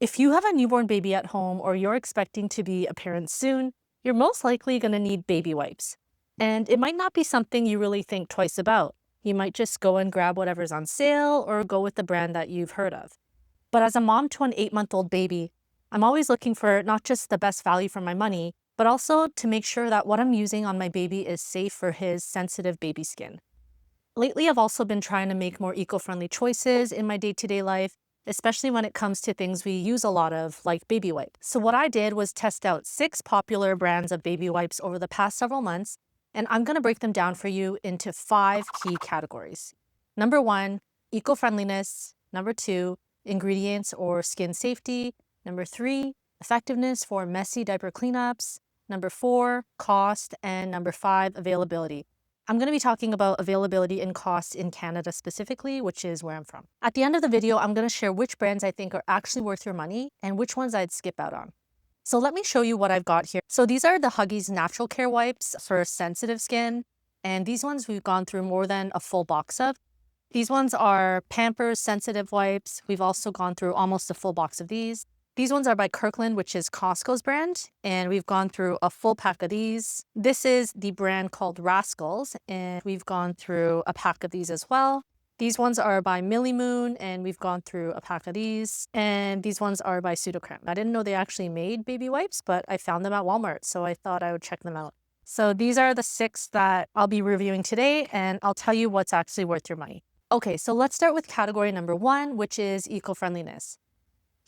If you have a newborn baby at home or you're expecting to be a parent soon, you're most likely going to need baby wipes. And it might not be something you really think twice about. You might just go and grab whatever's on sale or go with the brand that you've heard of. But as a mom to an 8-month-old baby, I'm always looking for not just the best value for my money, but also to make sure that what I'm using on my baby is safe for his sensitive baby skin. Lately, I've also been trying to make more eco-friendly choices in my day-to-day life, especially when it comes to things we use a lot of, like baby wipes. So what I did was test out 6 popular brands of baby wipes over the past several months, and I'm going to break them down for you into 5 key categories. Number 1, eco-friendliness. Number 2, ingredients or skin safety. Number 3, effectiveness for messy diaper cleanups. Number 4, cost. And number 5, availability. I'm going to be talking about availability and cost in Canada specifically, which is where I'm from. At the end of the video, I'm going to share which brands I think are actually worth your money and which ones I'd skip out on. So let me show you what I've got here. So these are the Huggies Natural Care wipes for sensitive skin. And these ones we've gone through more than a full box of. These ones are Pampers Sensitive wipes. We've also gone through almost a full box of these. These ones are by Kirkland, which is Costco's brand, and we've gone through a full pack of these. This is the brand called Rascals, and we've gone through a pack of these as well. These ones are by Millie Moon, and we've gone through a pack of these. And these ones are by Sudocrem. I didn't know they actually made baby wipes, but I found them at Walmart, so I thought I would check them out. So these are the 6 that I'll be reviewing today, and I'll tell you what's actually worth your money. Okay, so let's start with category number 1, which is eco-friendliness.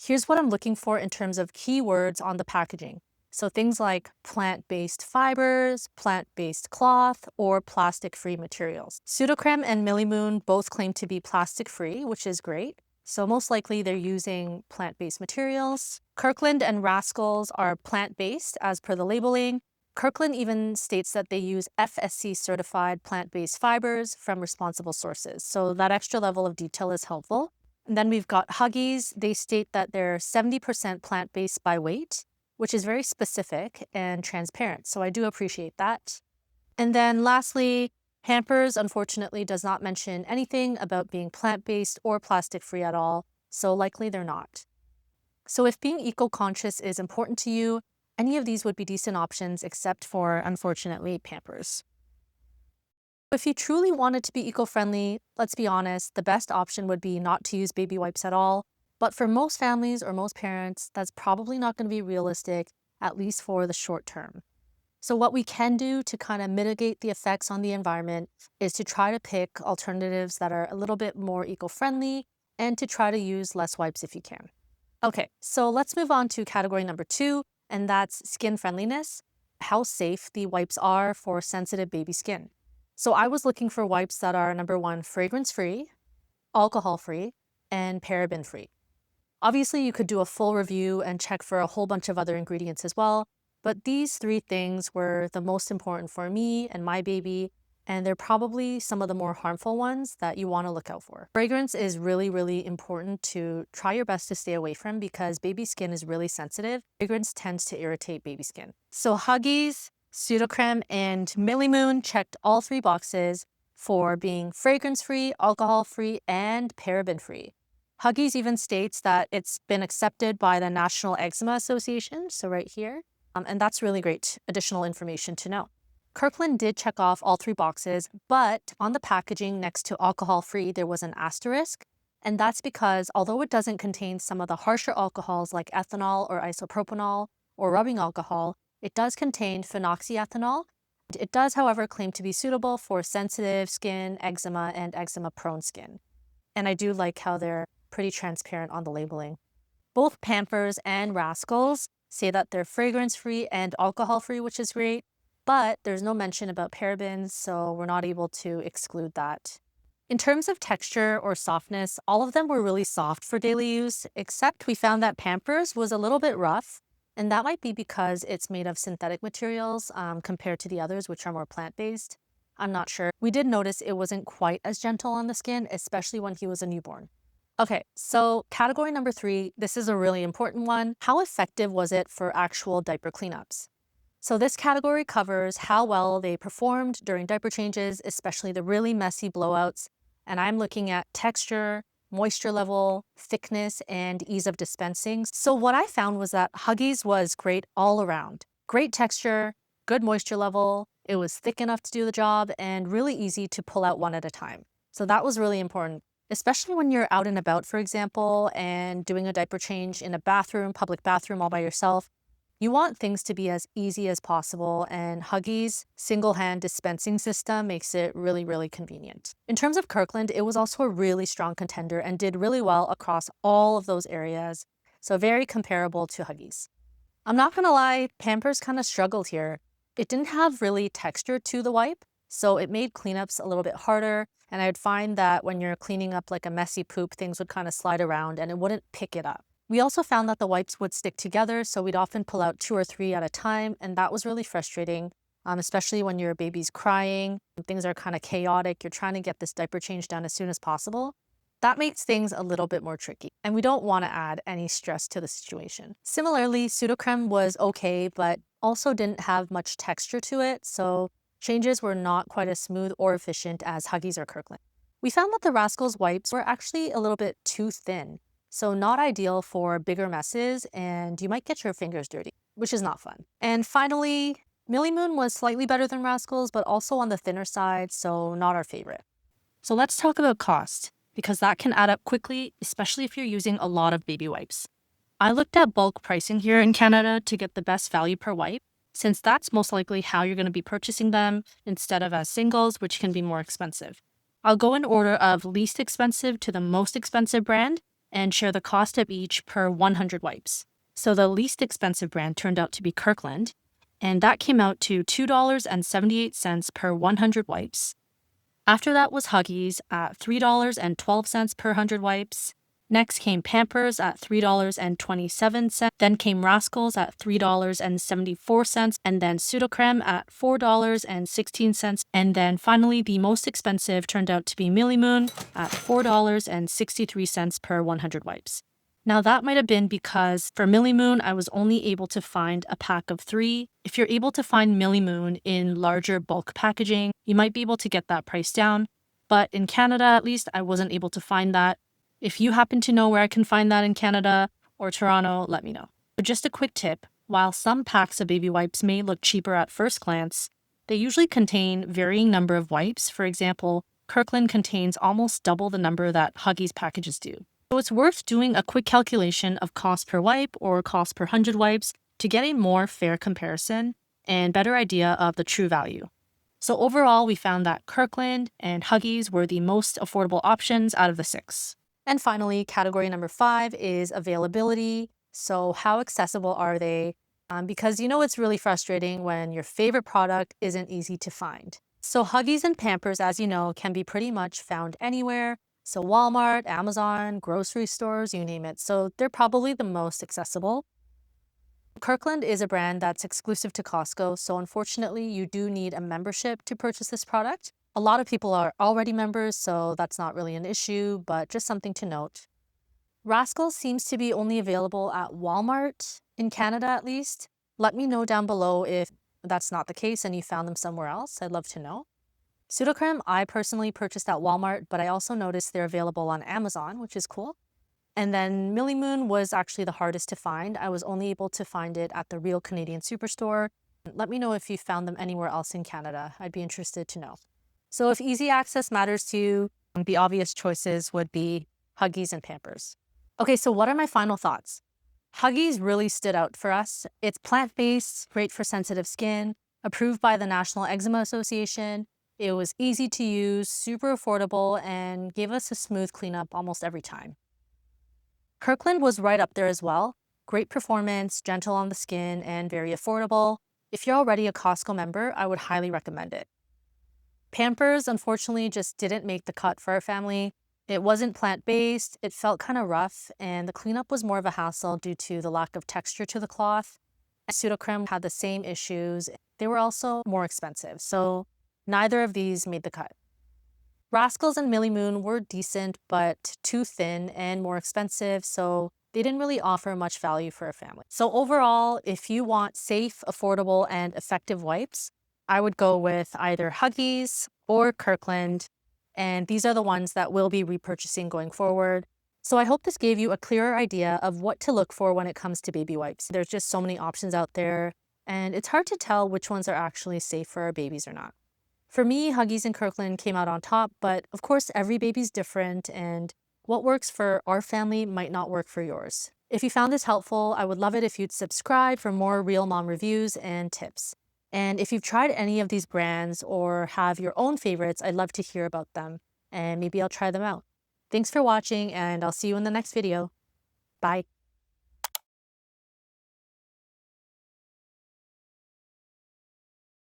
Here's what I'm looking for in terms of keywords on the packaging. So things like plant-based fibers, plant-based cloth, or plastic-free materials. Sudocrem and Millie Moon both claim to be plastic-free, which is great. So most likely they're using plant-based materials. Kirkland and Rascals are plant-based as per the labeling. Kirkland even states that they use FSC certified plant-based fibers from responsible sources. So that extra level of detail is helpful. And then we've got Huggies. They state that they're 70% plant-based by weight, which is very specific and transparent. So I do appreciate that. And then lastly, Pampers unfortunately does not mention anything about being plant-based or plastic-free at all. So likely they're not. So if being eco-conscious is important to you, any of these would be decent options except for, unfortunately, Pampers. If you truly wanted to be eco-friendly, let's be honest, the best option would be not to use baby wipes at all. But for most families or most parents, that's probably not going to be realistic, at least for the short term. So what we can do to kind of mitigate the effects on the environment is to try to pick alternatives that are a little bit more eco-friendly and to try to use less wipes if you can. Okay, so let's move on to category number 2, and that's skin friendliness, how safe the wipes are for sensitive baby skin. So I was looking for wipes that are number 1, fragrance-free, alcohol-free, and paraben-free. Obviously, you could do a full review and check for a whole bunch of other ingredients as well, but these 3 things were the most important for me and my baby, and they're probably some of the more harmful ones that you want to look out for. Fragrance is really, really important to try your best to stay away from because baby skin is really sensitive. Fragrance tends to irritate baby skin. So Huggies, Sudocrem, and Millie Moon checked all 3 boxes for being fragrance-free, alcohol-free, and paraben-free. Huggies even states that it's been accepted by the National Eczema Association, so right here, and that's really great additional information to know. Kirkland did check off all 3 boxes, but on the packaging next to alcohol-free, there was an asterisk, and that's because although it doesn't contain some of the harsher alcohols like ethanol or isopropanol or rubbing alcohol, it does contain phenoxyethanol. It does, however, claim to be suitable for sensitive skin, eczema, and eczema-prone skin. And I do like how they're pretty transparent on the labeling. Both Pampers and Rascals say that they're fragrance-free and alcohol-free, which is great, but there's no mention about parabens, so we're not able to exclude that. In terms of texture or softness, all of them were really soft for daily use, except we found that Pampers was a little bit rough. And that might be because it's made of synthetic materials compared to the others, which are more plant-based. I'm not sure. We did notice it wasn't quite as gentle on the skin, especially when he was a newborn. Okay, so category number 3, this is a really important one. How effective was it for actual diaper cleanups? So this category covers how well they performed during diaper changes, especially the really messy blowouts. And I'm looking at texture, moisture level, thickness, and ease of dispensing. So what I found was that Huggies was great all around. Great texture, good moisture level, it was thick enough to do the job, and really easy to pull out one at a time. So that was really important, especially when you're out and about, for example, and doing a diaper change in a bathroom, public bathroom all by yourself. You want things to be as easy as possible, and Huggies' single-hand dispensing system makes it really, really convenient. In terms of Kirkland, it was also a really strong contender and did really well across all of those areas, so very comparable to Huggies. I'm not gonna lie, Pampers kind of struggled here. It didn't have really texture to the wipe, so it made cleanups a little bit harder, and I'd find that when you're cleaning up like a messy poop, things would kind of slide around and it wouldn't pick it up. We also found that the wipes would stick together, so we'd often pull out 2 or 3 at a time, and that was really frustrating, especially when your baby's crying, and things are kind of chaotic, you're trying to get this diaper change done as soon as possible. That makes things a little bit more tricky, and we don't want to add any stress to the situation. Similarly, Sudocrem was okay, but also didn't have much texture to it, so changes were not quite as smooth or efficient as Huggies or Kirkland. We found that the Rascals wipes were actually a little bit too thin, so not ideal for bigger messes, and you might get your fingers dirty, which is not fun. And finally, Millie Moon was slightly better than Rascals, but also on the thinner side, so not our favorite. So let's talk about cost, because that can add up quickly, especially if you're using a lot of baby wipes. I looked at bulk pricing here in Canada to get the best value per wipe, since that's most likely how you're going to be purchasing them instead of as singles, which can be more expensive. I'll go in order of least expensive to the most expensive brand and share the cost of each per 100 wipes. So the least expensive brand turned out to be Kirkland, and that came out to $2.78 per 100 wipes. After that was Huggies at $3.12 per 100 wipes. Next came Pampers at $3.27, then came Rascals at $3.74, and then Sudocrem at $4.16, and then finally the most expensive turned out to be Millie Moon at $4.63 per 100 wipes. Now that might have been because for Millie Moon, I was only able to find a pack of 3. If you're able to find Millie Moon in larger bulk packaging, you might be able to get that price down. But in Canada, at least, I wasn't able to find that. If you happen to know where I can find that in Canada or Toronto, let me know. But just a quick tip, while some packs of baby wipes may look cheaper at first glance, they usually contain varying number of wipes. For example, Kirkland contains almost double the number that Huggies packages do. So it's worth doing a quick calculation of cost per wipe or cost per 100 wipes to get a more fair comparison and better idea of the true value. So overall, we found that Kirkland and Huggies were the most affordable options out of the 6. And finally, category number 5 is availability. So how accessible are they? Because it's really frustrating when your favorite product isn't easy to find. So Huggies and Pampers, as you know, can be pretty much found anywhere. So Walmart, Amazon, grocery stores, you name it. So they're probably the most accessible. Kirkland is a brand that's exclusive to Costco. So unfortunately, you do need a membership to purchase this product. A lot of people are already members, so that's not really an issue, but just something to note. Rascals seems to be only available at Walmart, in Canada at least. Let me know down below if that's not the case and you found them somewhere else. I'd love to know. Sudocrem, I personally purchased at Walmart, but I also noticed they're available on Amazon, which is cool. And then Millie Moon was actually the hardest to find. I was only able to find it at the Real Canadian Superstore. Let me know if you found them anywhere else in Canada. I'd be interested to know. So if easy access matters to you, the obvious choices would be Huggies and Pampers. Okay, so what are my final thoughts? Huggies really stood out for us. It's plant-based, great for sensitive skin, approved by the National Eczema Association. It was easy to use, super affordable, and gave us a smooth cleanup almost every time. Kirkland was right up there as well. Great performance, gentle on the skin, and very affordable. If you're already a Costco member, I would highly recommend it. Pampers, unfortunately, just didn't make the cut for our family. It wasn't plant-based, it felt kind of rough, and the cleanup was more of a hassle due to the lack of texture to the cloth. Sudocrem had the same issues. They were also more expensive, so neither of these made the cut. Rascals and Millie Moon were decent, but too thin and more expensive, so they didn't really offer much value for a family. So overall, if you want safe, affordable, and effective wipes, I would go with either Huggies or Kirkland, and these are the ones that we'll be repurchasing going forward. So I hope this gave you a clearer idea of what to look for when it comes to baby wipes. There's just so many options out there, and it's hard to tell which ones are actually safe for our babies or not. For me, Huggies and Kirkland came out on top, but of course every baby's different, and what works for our family might not work for yours. If you found this helpful, I would love it if you'd subscribe for more real mom reviews and tips. And if you've tried any of these brands or have your own favorites, I'd love to hear about them, and maybe I'll try them out. Thanks for watching, and I'll see you in the next video. Bye.